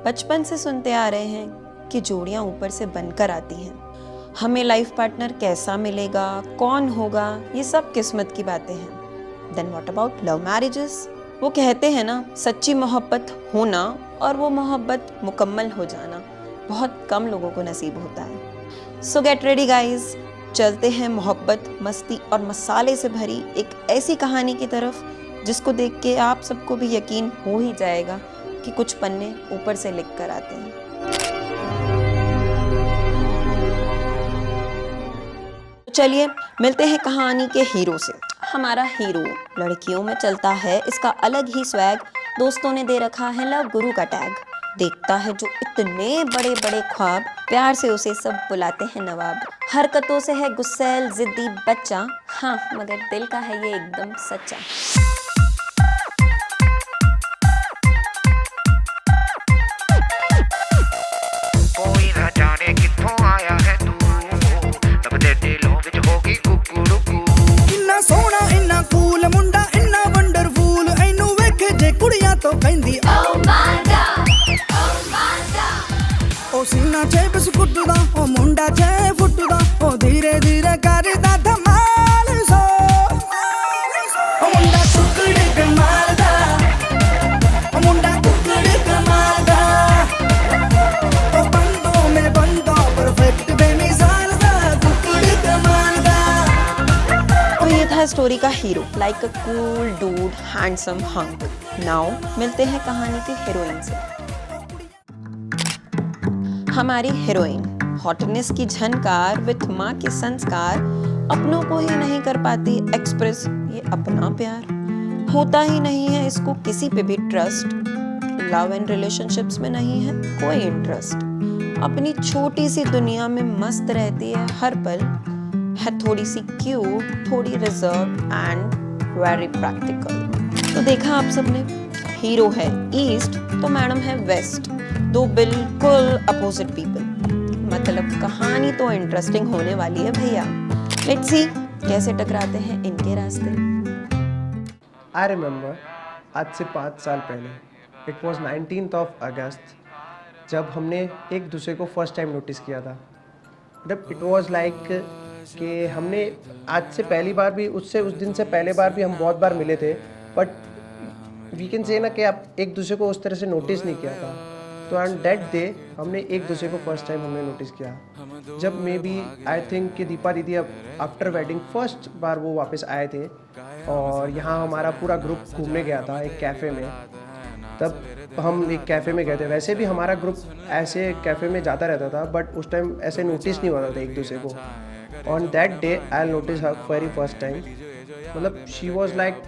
बचपन से सुनते आ रहे हैं कि जोड़ियां ऊपर से बनकर आती हैं। हमें लाइफ पार्टनर कैसा मिलेगा, कौन होगा, ये सब किस्मत की बातें हैं। Then what about love marriages? वो कहते हैं ना, सच्ची मोहब्बत होना और वो मोहब्बत मुकम्मल हो जाना बहुत कम लोगों को नसीब होता है। सो गेट रेडी गाइज, चलते हैं मोहब्बत, मस्ती और मसाले से भरी एक ऐसी कहानी की तरफ जिसको देख के आप सबको भी यकीन हो ही जाएगा कि कुछ पन्ने ऊपर से लिख कर आते हैं। तो चलिए मिलते हैं कहानी के हीरो से। हमारा हीरो लड़कियों में चलता है इसका अलग ही स्वैग, दोस्तों ने दे रखा है लव गुरु का टैग। देखता है जो इतने बड़े बड़े ख्वाब, प्यार से उसे सब बुलाते हैं नवाब। हरकतों से है गुस्सैल जिद्दी बच्चा, हाँ मगर दिल का है ये एकदम सच्चा। सीना चे बस फुटदा ओ मुंडा चे फुटदा ओ धीरे धीरे करदा धमाल सो ओ मुंडा टुकड़े कमाल दा ओ मुंडा टुकड़े कमाल दा ओ बंदों में बंदा परफेक्ट बेमिसाल दा टुकड़े कमाल दा। तो ये था स्टोरी का hero, like a cool dude handsome hunk. Now मिलते हैं कहानी की हीरोइन से। हमारी हीरोइन हॉटनेस की झनकार विथ माँ के संस्कार, अपनों को ही नहीं कर पाती एक्सप्रेस ये अपना प्यार। होता ही नहीं है इसको किसी पे भी ट्रस्ट, लव एंड रिलेशनशिप्स में नहीं है कोई इंटरेस्ट। अपनी छोटी सी दुनिया में मस्त रहती है हर पल, है थोड़ी सी क्यूट, थोड़ी रिजर्व एंड वेरी प्रैक्टिकल। तो देखा आप सबने, हीरो है ईस्ट तो मैडम है वेस्ट, दो बिल्कुल अपोजिट पीपल। मतलब कहानी तो इंटरेस्टिंग होने वाली है भैया। लेट्स सी कैसे टकराते हैं इनके रास्ते। आई रिमेंबर आज से 5 साल पहले, इट वॉज 19th of अगस्त, जब हमने एक दूसरे को फर्स्ट टाइम नोटिस किया था। मतलब इट वॉज लाइक कि हमने आज से पहली बार भी, उससे उस दिन से पहले बार भी हम बहुत बार मिले थे, बट वी कैन से ना कि आप एक दूसरे को उस तरह से नोटिस नहीं किया था। तो ऑन दैट डे हमने एक दूसरे को फर्स्ट टाइम हमने नोटिस किया, जब मे बी आई थिंक कि दीपा दीदी अब आफ्टर वेडिंग फर्स्ट बार वो वापस आए थे और यहाँ हमारा पूरा ग्रुप घूमने गया था एक कैफ़े में। तब हम एक कैफ़े में गए थे, वैसे भी हमारा ग्रुप ऐसे कैफ़े में जाता रहता था, बट उस टाइम ऐसे नोटिस नहीं होता था एक दूसरे को। On that day I notice her very first time. मतलब she was like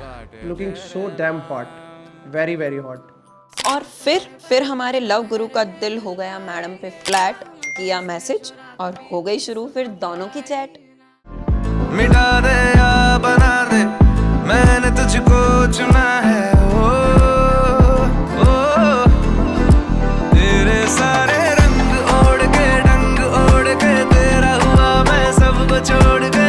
looking so damn hot, very very hot. और फिर हमारे लव गुरु का दिल हो गया मैडम पे फ्लैट, किया मैसेज और हो गई शुरू फिर दोनों की चैट। मिटा दे या बना दे, मैंने तुझको चुना है। ओ, ओ, तेरे सारे रंग ओढ़ के डंग ओढ़ के तेरा हुआ मैं सबको छोड़ के।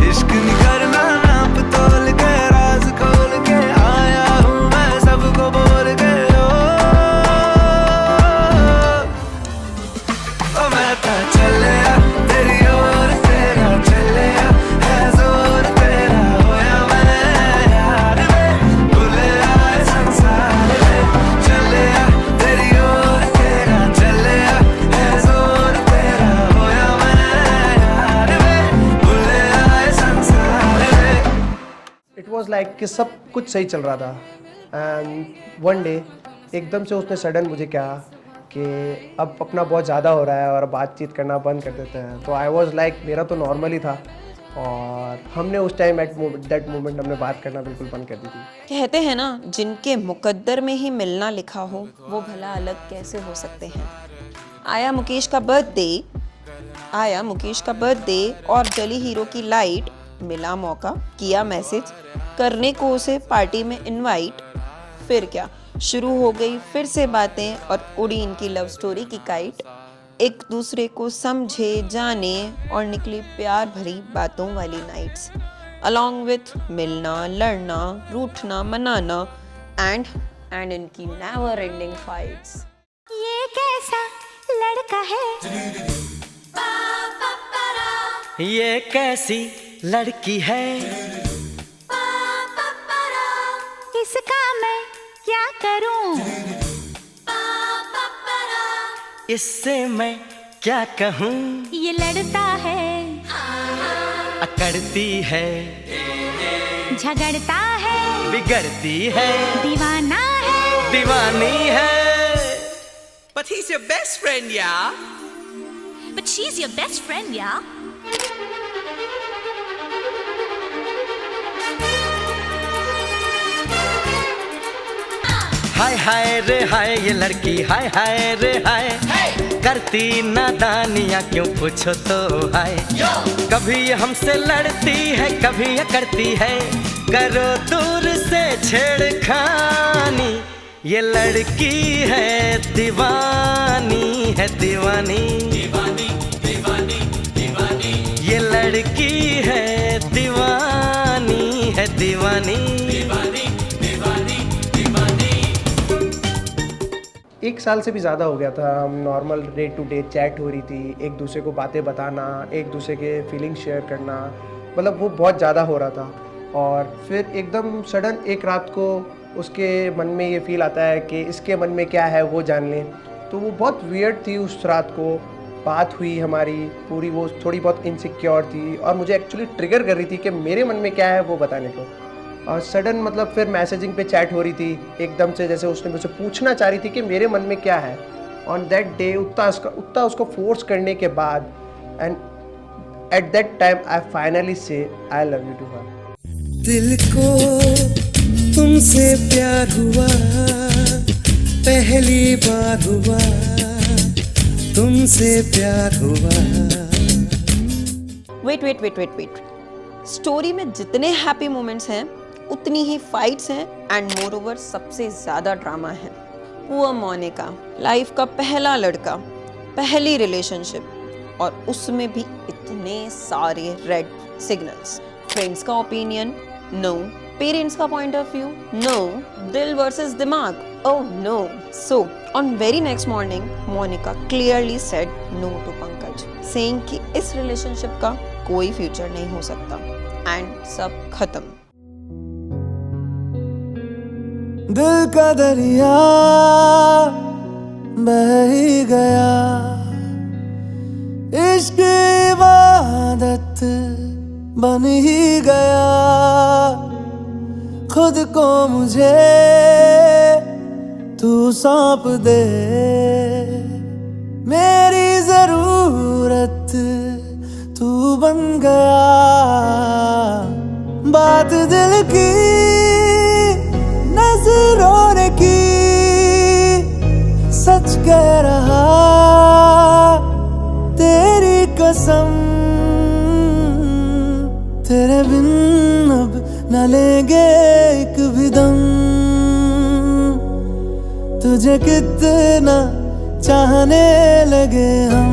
इश्क नहीं करना नाप तोल के, राज खोल के आया हूँ मैं सबको बोल के। ओ मैं तो चलिया तेरी ओर, तेरा चलिया है जोर तेरा, होया मैं यार में भूले आए संसार में। चलिया तेरी ओर, तेरा चलिया है जोर तेरा, होया मैं यार में भूले आए संसार में। इट वॉज लाइक कि सब कुछ सही चल रहा था एंड वन डे एकदम से उसने सडन मुझे कहा कि अब अपना बहुत ज़्यादा हो रहा है और बातचीत करना बंद कर देते हैं। तो आई वॉज लाइक, मेरा तो नॉर्मल ही था और हमने उस टाइम एट दैट मोमेंट हमने बात करना बिल्कुल बंद कर दी थी। कहते हैं ना, जिनके मुकद्दर में ही मिलना लिखा हो वो भला अलग कैसे हो सकते हैं। आया मुकेश का बर्थडे और जली हीरो की लाइट, मिला मौका, किया मैसेज, करने को उसे पार्टी में इनवाइट। फिर क्या शुरू हो गई फिर से बातें और उड़ी इनकी लव स्टोरी की काइट। एक दूसरे को समझे जाने और निकली प्यार भरी बातों वाली नाइट्स, अलॉन्ग विथ मिलना, लड़ना, रूठना, मनाना, एंड इनकी नेवर एंडिंग फाइट्स। ये कैसा लड़का है, ये कैसी लड़की है, इसका मैं क्या करूं, इससे मैं क्या कहूँ। ये लड़ता है, अकड़ती है, झगड़ता है, बिगड़ती है, दीवाना है, दीवानी है। But he's your best friend, yeah? but she's your best friend, yeah? हाय हाय रे हाय ये लड़की, हाय हाय रे हाय, करती नादानियाँ क्यों पूछो तो हाय। कभी ये हमसे लड़ती है, कभी ये करती है, करो दूर से छेड़खानी। ये लड़की है दीवानी, है दीवानी, दीवानी दीवानी दीवानी। ये लड़की है दीवानी, है दीवानी, दीवानी दीवानी दीवानी। 1 साल से भी ज़्यादा हो गया था। हम normal day to day chat हो रही थी, एक दूसरे को बातें बताना, एक दूसरे के फीलिंग शेयर करना, मतलब वो बहुत ज़्यादा हो रहा था। और फिर एकदम सडन एक रात को उसके मन में ये फील आता है कि इसके मन में क्या है वो जान लें। तो वो बहुत वियर्ड थी। उस रात को बात हुई हमारी पूरी, वो थोड़ी बहुत इनसिक्योर थी और मुझे एक्चुअली ट्रिगर कर रही थी कि मेरे मन में क्या है वो बताने को। और सडन मतलब फिर मैसेजिंग पे चैट हो रही थी एकदम से, जैसे उसने मुझसे पूछना चाह रही थी कि मेरे मन में क्या है। ऑन दैट डे उतना उसको फोर्स करने के बाद, and at that time I finally say I love you to her. दिल को तुमसे प्यार हुआ, पहली बार हुआ, तुमसे प्यार हुआ। वेट। स्टोरी में जितने हैप्पी मोमेंट्स हैं उतनी ही फाइट्स हैं एंड मोर ओवर सबसे ज्यादा ड्रामा है। पुअर मोनिका, लाइफ का पहला लड़का, पहली रिलेशनशिप, और उसमें भी इतने सारे रेड सिग्नल्स। फ्रेंड्स का ओपिनियन नो, पेरेंट्स का पॉइंट ऑफ व्यू नो, दिल वर्सेस दिमाग, oh no. So on very next morning Monica clearly said no to Pankaj, saying कि इस रिलेशनशिप का कोई फ्यूचर नहीं हो सकता एंड सब खत्म। दिल का दरिया बह ही गया, इश्क इबादत बन ही गया। खुद को मुझे तू सौंप दे, मेरी जरूरत तू बन गया। बात दिल की नजरों ने की, सच कह रहा तेरी कसम। तेरे बिन अब न लेंगे एक भी दम, तुझे कितना चाहने लगे हम।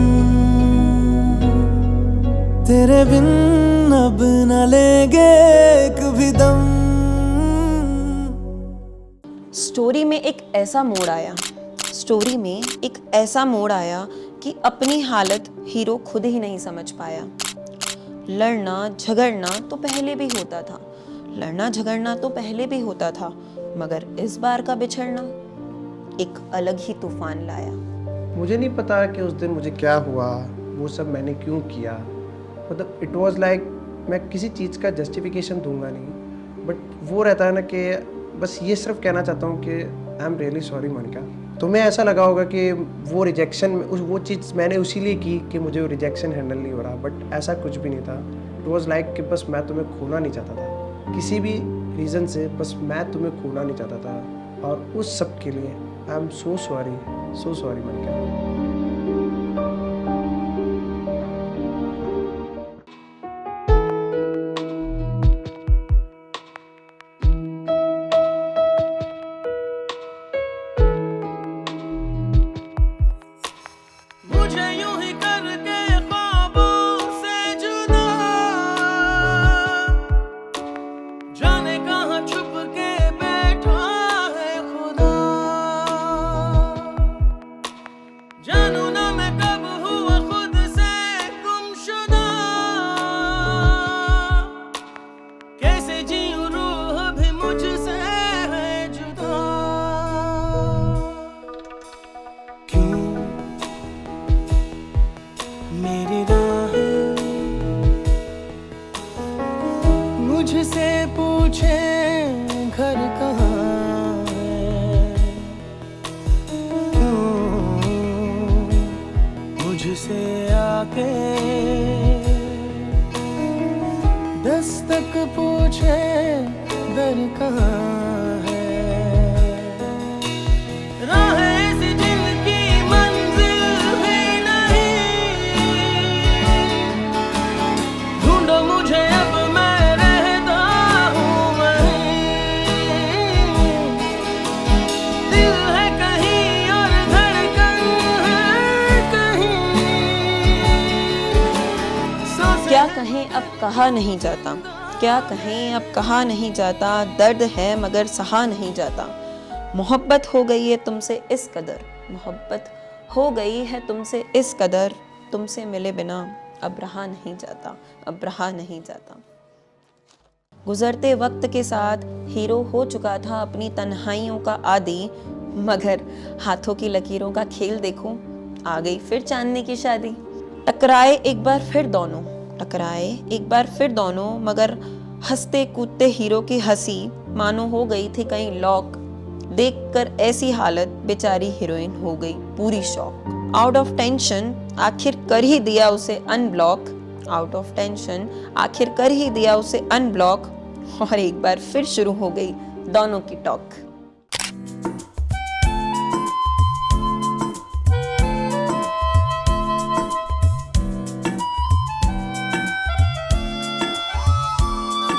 तेरे बिन अब न लेंगे एक भी दम। स्टोरी में एक ऐसा मोड़ आया कि अपनी हालत हीरो खुद ही नहीं समझ पाया। लड़ना झगड़ना तो पहले भी होता था, मगर इस बार का बिछड़ना एक अलग ही तूफान लाया। मुझे नहीं पता कि उस दिन मुझे क्या हुआ, वो सब मैंने क्यों किया। मतलब इट वाज लाइक मैं किसी चीज़ का जस्टिफिकेशन दूंगा नहीं, बट वो रहता है ना कि बस ये सिर्फ कहना चाहता हूँ कि I am really sorry Monica. तुम्हें ऐसा लगा होगा कि वो रिजेक्शन, वो चीज़ मैंने उसी लिए की कि मुझे वो रिजेक्शन हैंडल नहीं हो रहा, बट ऐसा कुछ भी नहीं था। इट वाज लाइक कि बस मैं तुम्हें खोना नहीं चाहता था किसी भी रीज़न से, बस मैं तुम्हें खोना नहीं चाहता था। और उस सब के लिए I am so sorry Monica. मुझे यूं ही करके ख्वाबों से जुदा, जाने कहाँ छुप के बैठा है। मुझसे पूछे घर कहाँ है, क्यों मुझसे आके दस्तक पूछे दर कहाँ है। राहें सी जिनकी मंजिल भी नहीं, ढूंढो मुझे अब मैं रहता हूँ वहीं। दिल है कहीं और धड़कन है कहीं। क्या कहें अब कहा नहीं जाता, क्या कहें अब कहा नहीं जाता, दर्द है मगर सहा नहीं जाता। मोहब्बत हो गई है तुमसे इस कदर, मोहब्बत हो गई है तुमसे इस कदर, तुमसे मिले बिना अब रहा नहीं जाता, अब रहा नहीं जाता। गुजरते वक्त के साथ हीरो हो चुका था अपनी तन्हाइयों का आदी, मगर हाथों की लकीरों का खेल देखो, आ गई फिर चांदनी की शादी। टकराए एक बार फिर दोनों, टकराए एक बार फिर दोनों, मगर हंसते कूदते हीरो की हंसी मानो हो गई थी कहीं लॉक। देखकर ऐसी हालत बेचारी हीरोइन हो गई पूरी शॉक। आउट ऑफ टेंशन आखिर कर ही दिया उसे अनब्लॉक, आउट ऑफ टेंशन आखिर कर ही दिया उसे अनब्लॉक, और एक बार फिर शुरू हो गई दोनों की टॉक।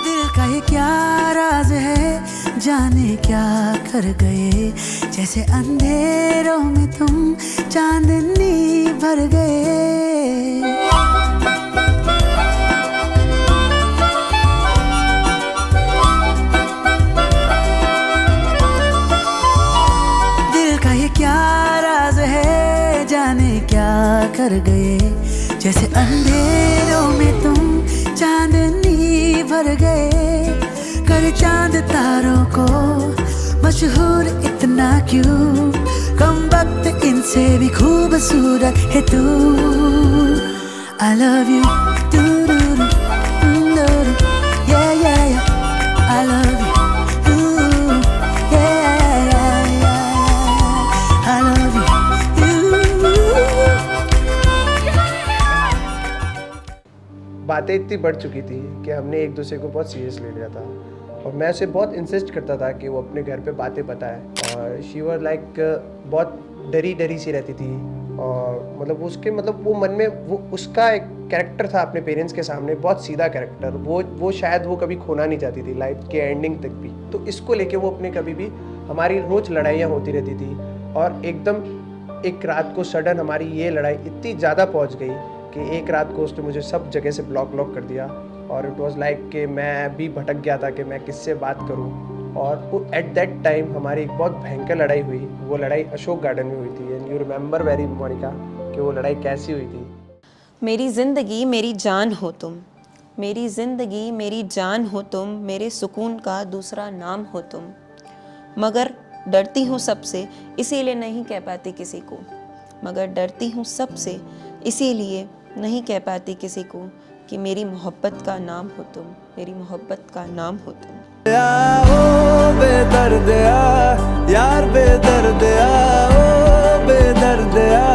दिल का ये क्या राज है, जाने क्या कर गए, जैसे अंधेरों में तुम चांदनी भर गए। दिल का ये क्या राज है, जाने क्या कर गए, जैसे अंधेरों में तुम चांदनी भर गए। कर चांद तारों को मशहूर इतना क्यों, कम वक्त इनसे भी खूबसूरत है तू। I love you, do-do-do, do-do, yeah, yeah, yeah. I love you, ooh, yeah, yeah, yeah. I love you, बातें इतनी बढ़ चुकी थी कि हमने एक दूसरे को बहुत सीरियस ले लिया था, और मैं उसे बहुत इंसिस्ट करता था कि वो अपने घर पे बातें बताए। और शी वाज लाइक बहुत डरी डरी सी रहती थी, और मतलब उसके मतलब वो मन में वो उसका एक कैरेक्टर था अपने पेरेंट्स के सामने, बहुत सीधा कैरेक्टर। वो शायद वो कभी खोना नहीं चाहती थी लाइफ के एंडिंग तक भी। तो इसको लेके वो अपने कभी भी हमारी रोज़ लड़ाइयाँ होती रहती थी, और एकदम एक रात को सडन हमारी ये लड़ाई इतनी ज़्यादा पहुँच गई कि एक रात को उसने मुझे सब जगह से ब्लॉक कर दिया। और इट वाज लाइक कि मैं भी भटक गया था कि मैं किससे बात करूं। और वो एट दैट टाइम हमारी एक बहुत भयंकर लड़ाई हुई। वो लड़ाई अशोक गार्डन में हुई थी, and you remember very Monica कि वो लड़ाई कैसी हुई थी। मेरी जिंदगी मेरी जान हो तुम, मेरी जिंदगी मेरी जान हो तुम, मेरे सुकून का दूसरा नाम हो तुम, मगर डरती हूँ सबसे इसीलिए नहीं कह पाती किसी को, मगर डरती हूँ सबसे इसीलिए नहीं कह पाती किसी को कि मेरी मोहब्बत का नाम हो तुम, मेरी मोहब्बत का नाम हो तुम। ओ बेदर्दिया यार बेदर्दिया, ओ बेदर्दिया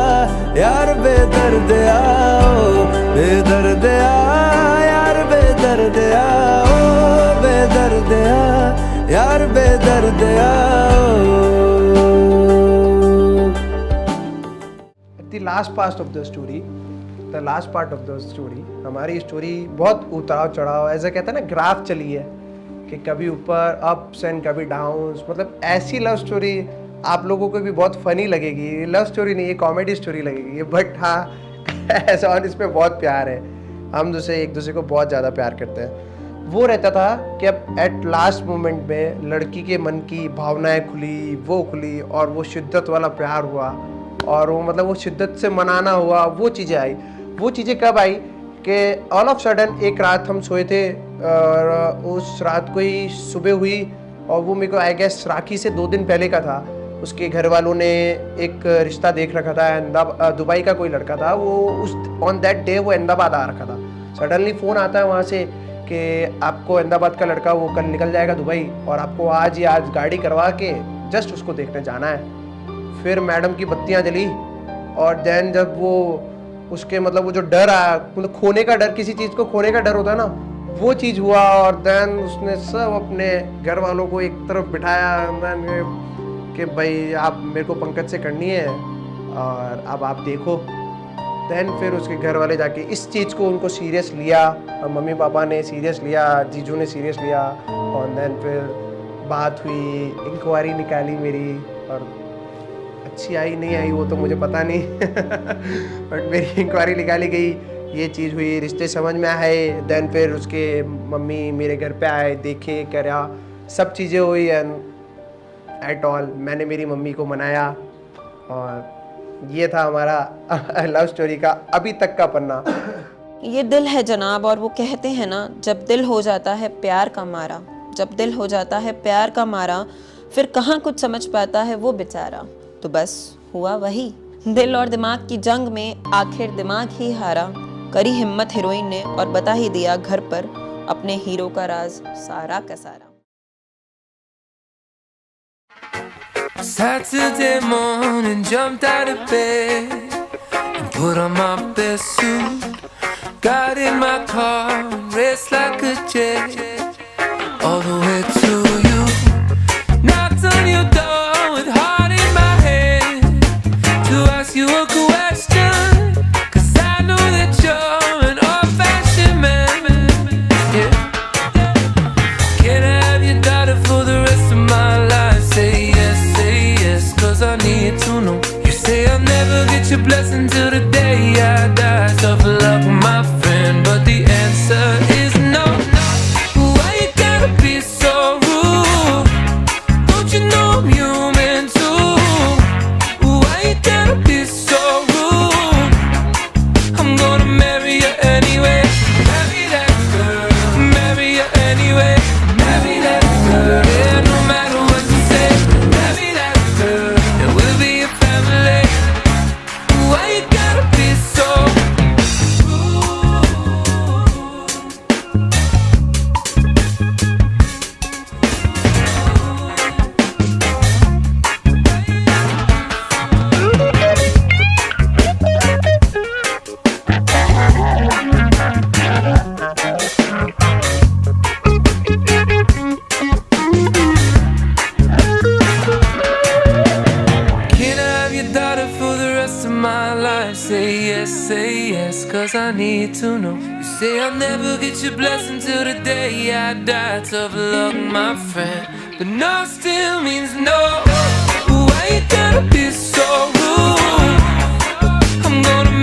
यार बेदर्दिया, ओ बेदर्दिया यार बेदर्दिया, ओ बेदर्दिया यार बेदर्दिया। The last part of the story हमारी स्टोरी बहुत उतार चढ़ाव, ऐसा कहते हैं ना ग्राफ चली है कि कभी ऊपर अप्स एंड कभी डाउन्स। मतलब ऐसी लव स्टोरी आप लोगों को भी बहुत फनी लगेगी। लव स्टोरी नहीं, ये कॉमेडी स्टोरी लगेगी, बट हाँ ऐसा और इसमें बहुत प्यार है। हम एक दूसरे को बहुत ज़्यादा प्यार करते हैं। वो रहता था कि अब एट लास्ट मोमेंट में लड़की के मन की भावनाएं खुली, वो खुली, और वो शिद्दत वाला प्यार हुआ, और वो मतलब वो शिद्दत से मनाना हुआ, वो चीज़ें आई। वो चीज़ें कब आई कि ऑल ऑफ सडन एक रात हम सोए थे, और उस रात को ही सुबह हुई, और वो मेरे को आई गेस राखी से 2 दिन पहले का था। उसके घर वालों ने एक रिश्ता देख रखा था, दुबई का कोई लड़का था, वो उस ऑन दैट डे वो अहमदाबाद आ रखा था। सडनली फ़ोन आता है वहाँ से कि आपको अहमदाबाद का लड़का वो कल निकल जाएगा दुबई और आपको आज ही आज गाड़ी करवा के जस्ट उसको देखने जाना है। फिर मैडम की बत्तियां जली और देन जब वो उसके मतलब वो जो डर आया, मतलब खोने का डर, किसी चीज़ को खोने का डर होता है ना, वो चीज़ हुआ और देन उसने सब अपने घर वालों को एक तरफ बिठाया कि भाई आप मेरे को पंकज से करनी है और अब आप देखो। देन फिर उसके घर वाले जाके इस चीज़ को उनको सीरियस लिया और मम्मी पापा ने सीरियस लिया, जीजू ने सीरियस लिया और देन फिर बात हुई, इंक्वायरी निकाली मेरी और अच्छी आई नहीं आई वो तो मुझे पता नहीं बट मेरी इंक्वायरी निकाली गई, ये चीज़ हुई, रिश्ते समझ में आए। देन फिर उसके मम्मी मेरे घर पे आए, देखे करा, सब चीज़ें हुई एंड एट ऑल मैंने मेरी मम्मी को मनाया और ये था हमारा लव स्टोरी का अभी तक का पन्ना। ये दिल है जनाब, और वो कहते हैं ना, जब दिल हो जाता है प्यार का मारा, जब दिल हो जाता है प्यार का मारा, फिर कहाँ कुछ समझ पाता है वो बेचारा। तो बस हुआ वही, दिल और दिमाग की जंग में आखिर दिमाग ही हारा। करी हिम्मत हीरोइन ने और बता ही दिया घर पर अपने हीरो का राज सारा का सारा। Saturday morning, jumped out of bed and put on my best suit. Got in my car and raced like a jet all the way to you. Knocked on your door with heart in my hand to ask you a question, 'cause I know that you're an old-fashioned man. Yeah. Can I have your daughter for the rest of my life? Say yes, 'cause I need to know. You say I'll never get your blessing till the day I die. Tough luck, my friend, but the answer is no. Why you gotta be so rude? Don't you know I'm human too? Why you gotta be so rude? I'm gonna marry you anyway. Marry that girl, marry you anyway. Marry that girl, yeah, no matter what you say. Marry that girl, and we'll be a family. Why you gotta be so rude? Can I have your daughter for the rest of my life? Say yes, 'cause I need to know. You say I'll never get your blessing till the day I die. Tough luck, my friend, but no still means no. Why you gotta be so rude? I'm gonna